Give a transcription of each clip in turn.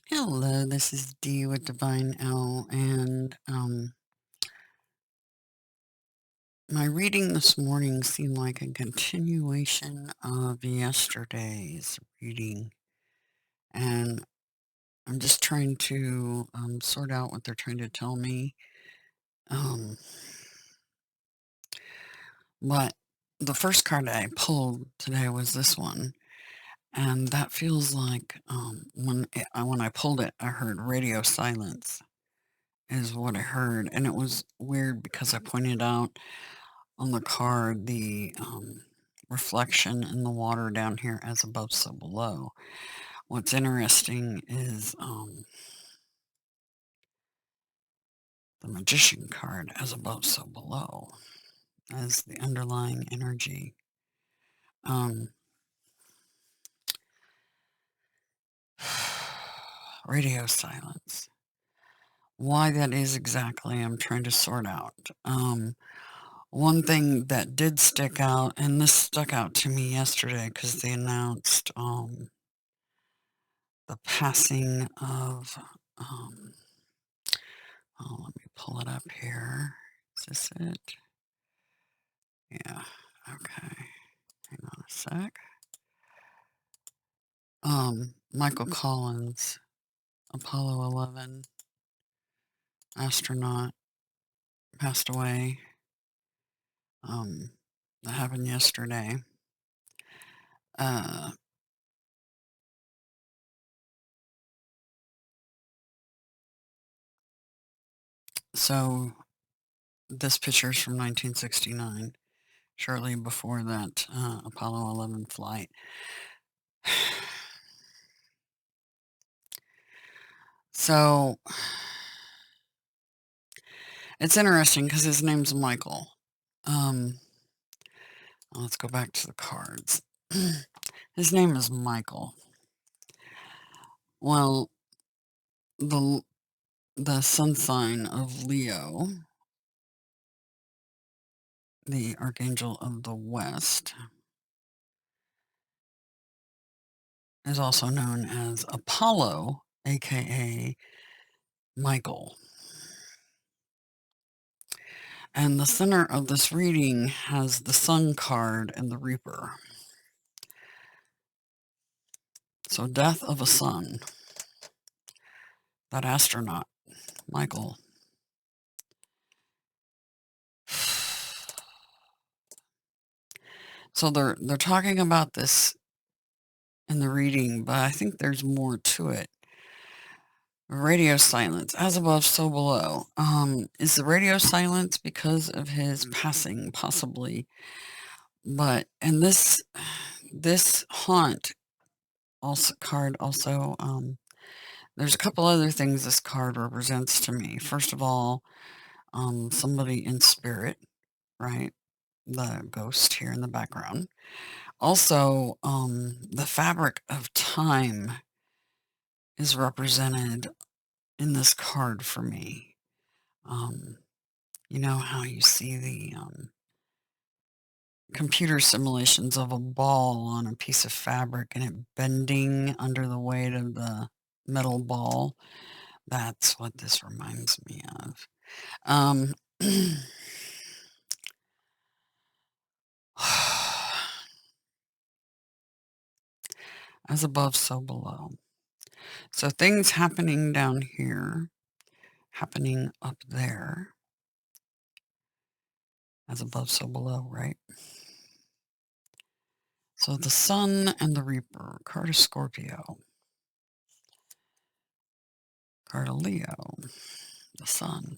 Hello, this is Dee with Divine L, and my reading this morning seemed like a continuation of yesterday's reading, and I'm just trying to sort out what they're trying to tell me. Um, but the first card I pulled today was this one, and that feels like when I pulled it, I heard radio silence is what I heard, and it was weird because I pointed out on the card the reflection in the water down here as above, so below. What's interesting is the Magician card as above, so below as the underlying energy. Um, radio silence. Why that is exactly, I'm trying to sort out. One thing that did stick out, and this stuck out to me yesterday because they announced the passing of, oh, let me pull it up here. Is this it? Yeah. Okay. Hang on a sec. Michael Collins, Apollo 11 astronaut, passed away. That happened yesterday. Uh, so this picture is from 1969, shortly before that Apollo 11 flight. So it's interesting because his name's Michael. Let's go back to the cards. His name is Michael. Well, the the sun sign of Leo, the archangel of the West, is also known as Apollo, aka Michael. And the center of this reading has the Sun card and the Reaper. So, death of a son. That astronaut, Michael. So they're talking about this in the reading, but I think there's more to it. Radio silence, as above, so below. Is the radio silence because of his passing? Possibly. But and this haunt also card also there's a couple other things this card represents to me. First of all, somebody in spirit, right? The ghost here in the background. Also, the fabric of time is represented in this card for me. Um, you know how you see the computer simulations of a ball on a piece of fabric and it bending under the weight of the metal ball? That's what this reminds me of. Um, as above, so below. So things happening down here, happening up there. As above, so below, right? So the Sun and the Reaper, card of Scorpio, card of Leo, the Sun.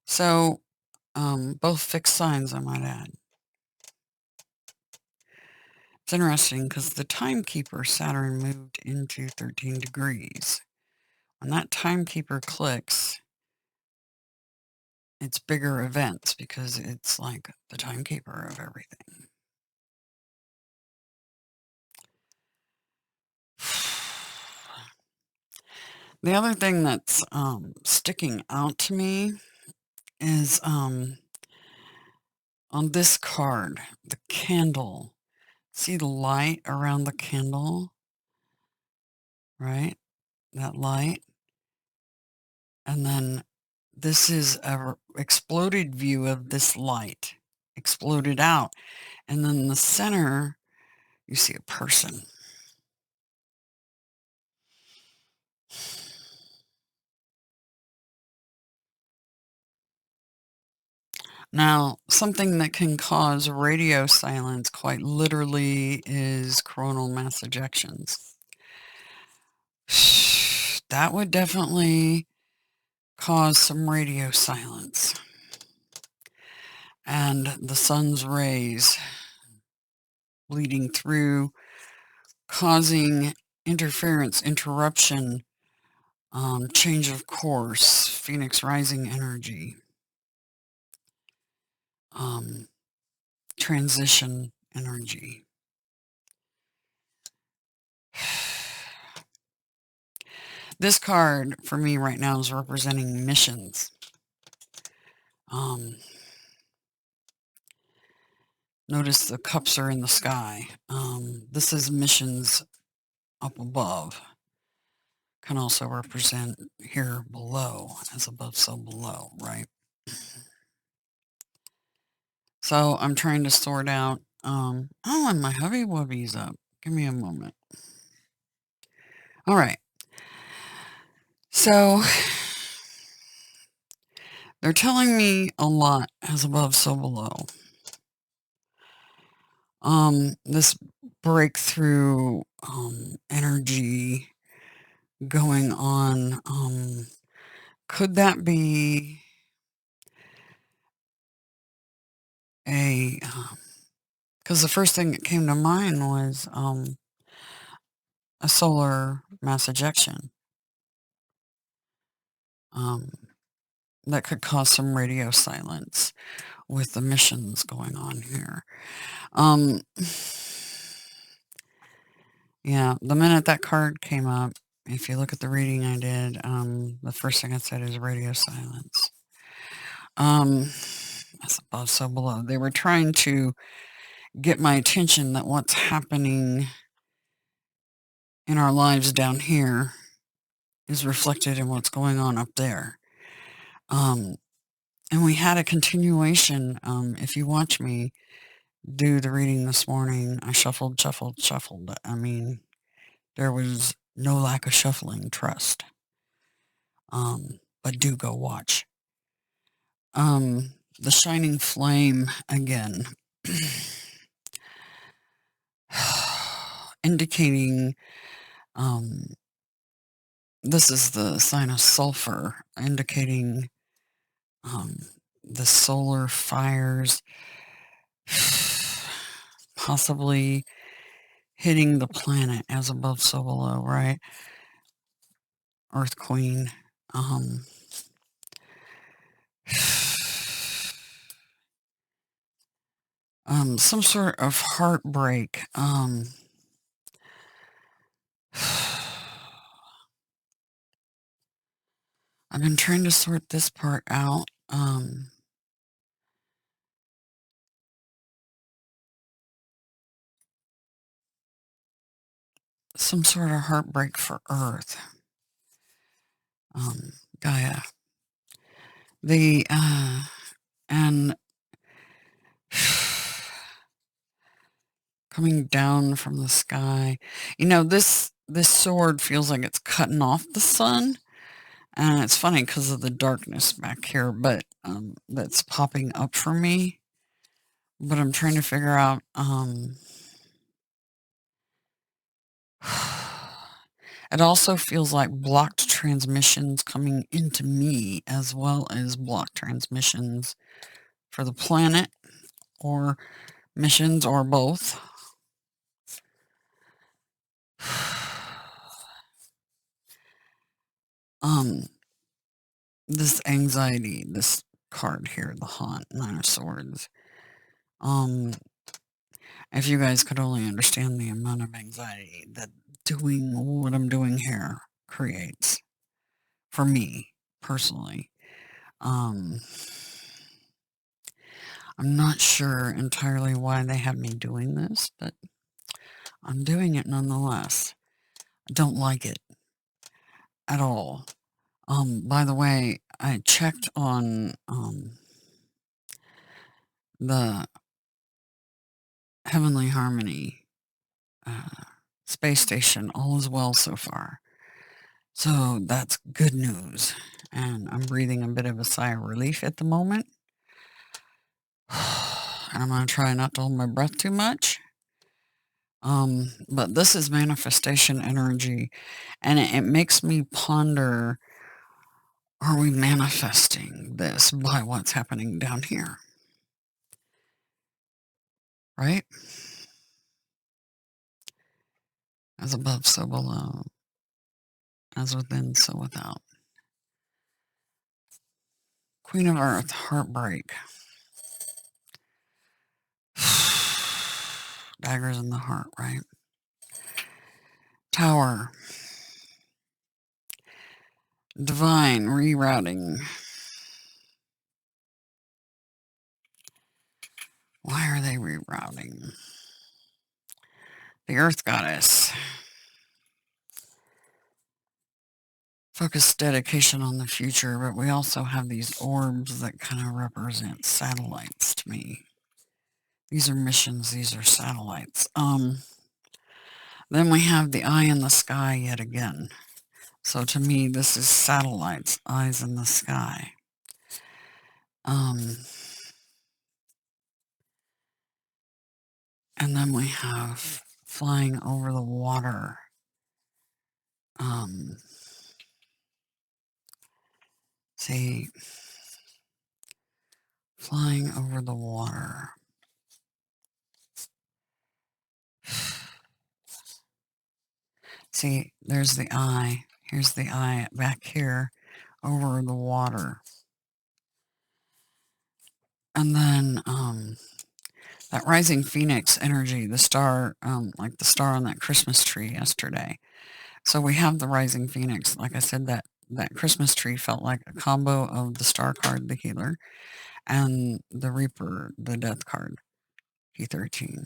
So both fixed signs, I might add. It's interesting because the timekeeper Saturn moved into 13 degrees. When that timekeeper clicks, it's bigger events because it's like the timekeeper of everything. The other thing that's sticking out to me is on this card, the candle. See the light around the candle? right? That light. And then this is a exploded view of this light, exploded out. And then in the center, you see a person. Now, something that can cause radio silence quite literally is coronal mass ejections. That would definitely cause some radio silence. And the sun's rays bleeding through, causing interference, interruption, change of course, Phoenix rising energy, transition energy. This card for me right now is representing missions. Notice the cups are in the sky. This is missions up above. Can also represent here below, as above, so below, right? So I'm trying to sort out, oh, and my Hubby Wubby's up. Give me a moment. All right. So they're telling me a lot, as above, so below. This breakthrough energy going on, could that be a, because the first thing that came to mind was a solar mass ejection that could cause some radio silence with the missions going on here. Yeah, the minute that card came up, if you look at the reading I did, the first thing I said is radio silence. That's above, so below. They were trying to get my attention that what's happening in our lives down here is reflected in what's going on up there. And we had a continuation. If you watch me do the reading this morning, I shuffled, shuffled, shuffled. I mean, there was no lack of shuffling, trust. But do go watch. The shining flame again. Indicating, this is the sign of sulfur, indicating the solar fires possibly hitting the planet, as above, so below, right? Earth Queen. Some sort of heartbreak. I've been trying to sort this part out. Some sort of heartbreak for Earth. Gaia. And coming down from the sky. You know, this sword feels like it's cutting off the sun. And it's funny because of the darkness back here, but that's popping up for me. But I'm trying to figure out, it also feels like blocked transmissions coming into me, as well as blocked transmissions for the planet, or missions, or both. This anxiety, this card here, the Haunt, Nine of Swords. If you guys could only understand the amount of anxiety that doing what I'm doing here creates for me personally. I'm not sure entirely why they have me doing this, but I'm doing it nonetheless. I don't like it. at all. By the way, I checked on the Heavenly Harmony space station. All is well so far. So that's good news. And I'm breathing a bit of a sigh of relief at the moment. And I'm going to try not to hold my breath too much. But this is manifestation energy, and it makes me ponder, are we manifesting this by what's happening down here? Right? As above, so below. As within, so without. Queen of Earth, heartbreak. Daggers in the heart, right? Tower. Divine, rerouting. Why are they rerouting? The Earth Goddess. Focus dedication on the future, but we also have these orbs that kind of represent satellites to me. These are missions, these are satellites. Then we have the eye in the sky yet again. So to me, this is satellites, eyes in the sky. And then we have flying over the water. See, flying over the water. See, there's the eye. Here's the eye back here over the water. And then that rising phoenix energy, the star, like the star on that Christmas tree yesterday. So we have the rising phoenix. Like I said, that Christmas tree felt like a combo of the star card, the healer, and the reaper, the death card, P13.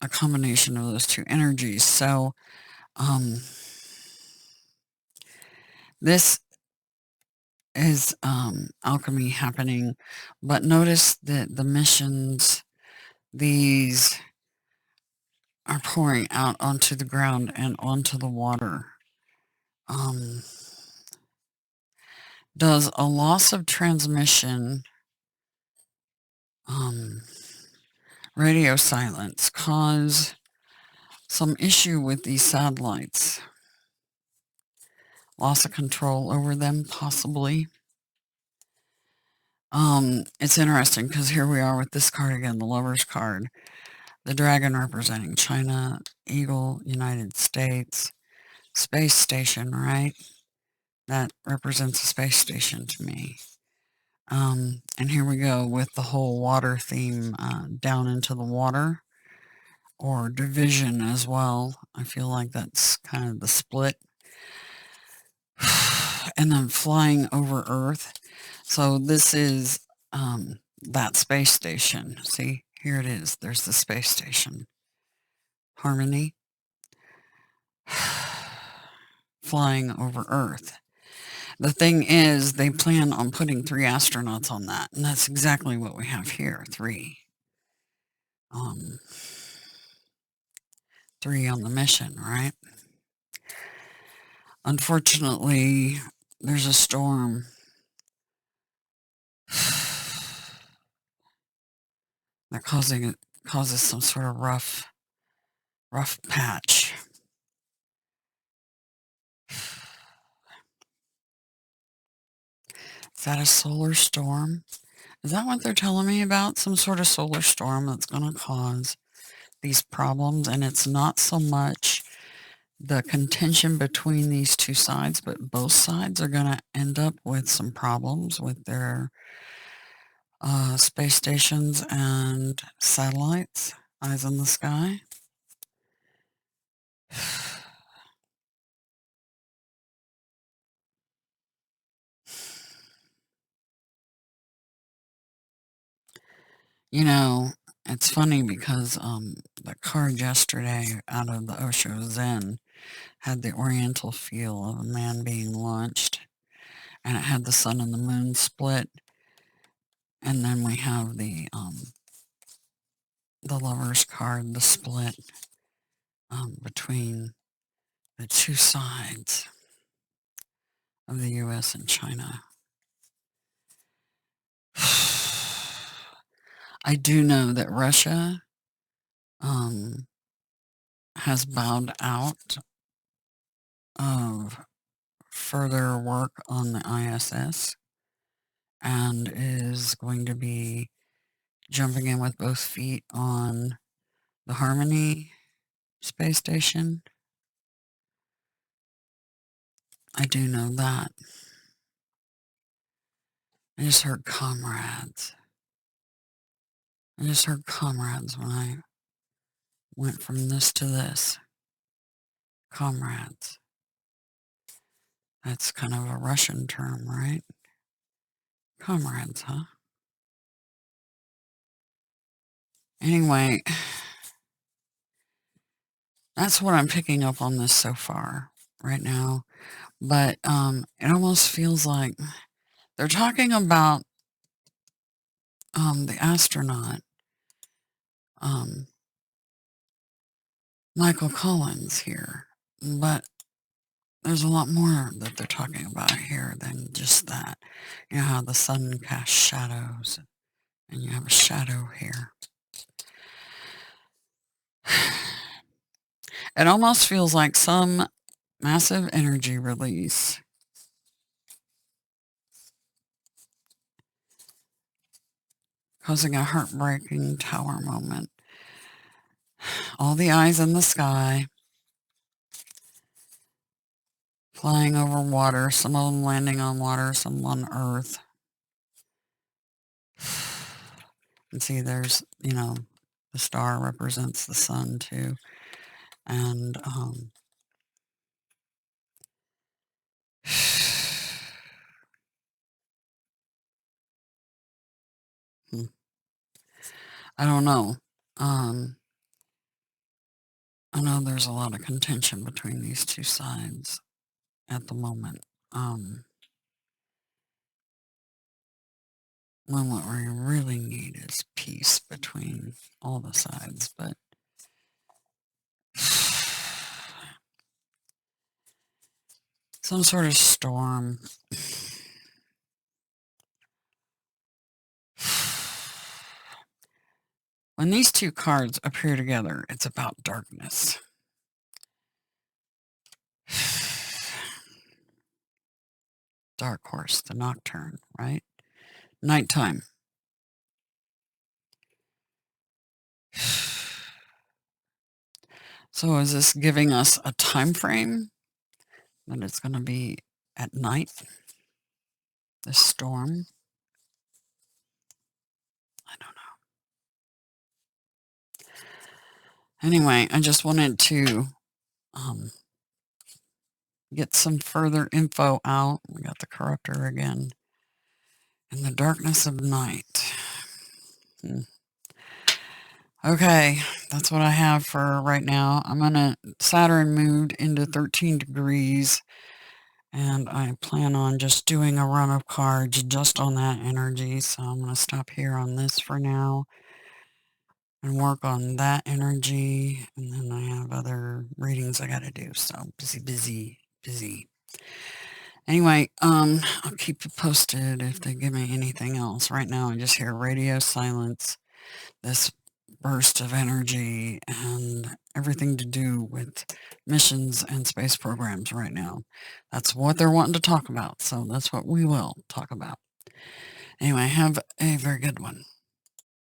A combination of those two energies. So this is alchemy happening, but notice that the missions, these are pouring out onto the ground and onto the water. Does a loss of transmission, radio silence, cause some issue with these satellites? Loss of control over them, possibly. It's interesting because here we are with this card again, the Lover's card. The dragon representing China, Eagle, United States, space station, right? That represents a space station to me. And here we go with the whole water theme, down into the water, or division as well. I feel like that's kind of the split. And then flying over Earth. So this is that space station. See, here it is. There's the space station. Harmony. Flying over Earth. The thing is, they plan on putting 3 astronauts on that, and that's exactly what we have here, 3. 3 on the mission, right? Unfortunately, there's a storm that causes some sort of rough patch. Is that a solar storm? Is that what they're telling me about? Some sort of solar storm that's going to cause these problems, and it's not so much the contention between these two sides, but both sides are going to end up with some problems with their space stations and satellites, eyes in the sky. You know, it's funny because the card yesterday out of the Osho Zen, had the oriental feel of a man being launched, and it had the sun and the moon split. And then we have the Lover's card, the split between the two sides of the U.S. and China. I do know that Russia has bowed out of further work on the ISS and is going to be jumping in with both feet on the Harmony space station. I do know that. I just heard comrades. I just heard comrades when I went from this to this. Comrades. That's kind of a Russian term, right? Comrades, huh? Anyway, that's what I'm picking up on this so far right now. But it almost feels like they're talking about the astronaut, Michael Collins here. But there's a lot more that they're talking about here than just that. You know how the sun casts shadows, and you have a shadow here. It almost feels like some massive energy release. Causing a heartbreaking tower moment. All the eyes in the sky. Flying over water, some of them landing on water, some on Earth. And see, there's, the star represents the sun too. And I don't know. I know there's a lot of contention between these two sides at the moment. When what we really need is peace between all the sides, but some sort of storm. When these two cards appear together, it's about darkness. Dark Horse, the Nocturne, right? Nighttime. So is this giving us a time frame that it's going to be at night? This storm? I don't know. Anyway, I just wanted to get some further info out. We got the Corruptor again. In the darkness of night. Okay, that's what I have for right now. Saturn moved into 13 degrees, and I plan on just doing a run of cards just on that energy. So I'm going to stop here on this for now and work on that energy. And then I have other readings I got to do. So busy. Anyway, I'll keep you posted if they give me anything else. Right now, I just hear radio silence, this burst of energy, and everything to do with missions and space programs right now. That's what they're wanting to talk about, so that's what we will talk about. Anyway, have a very good one.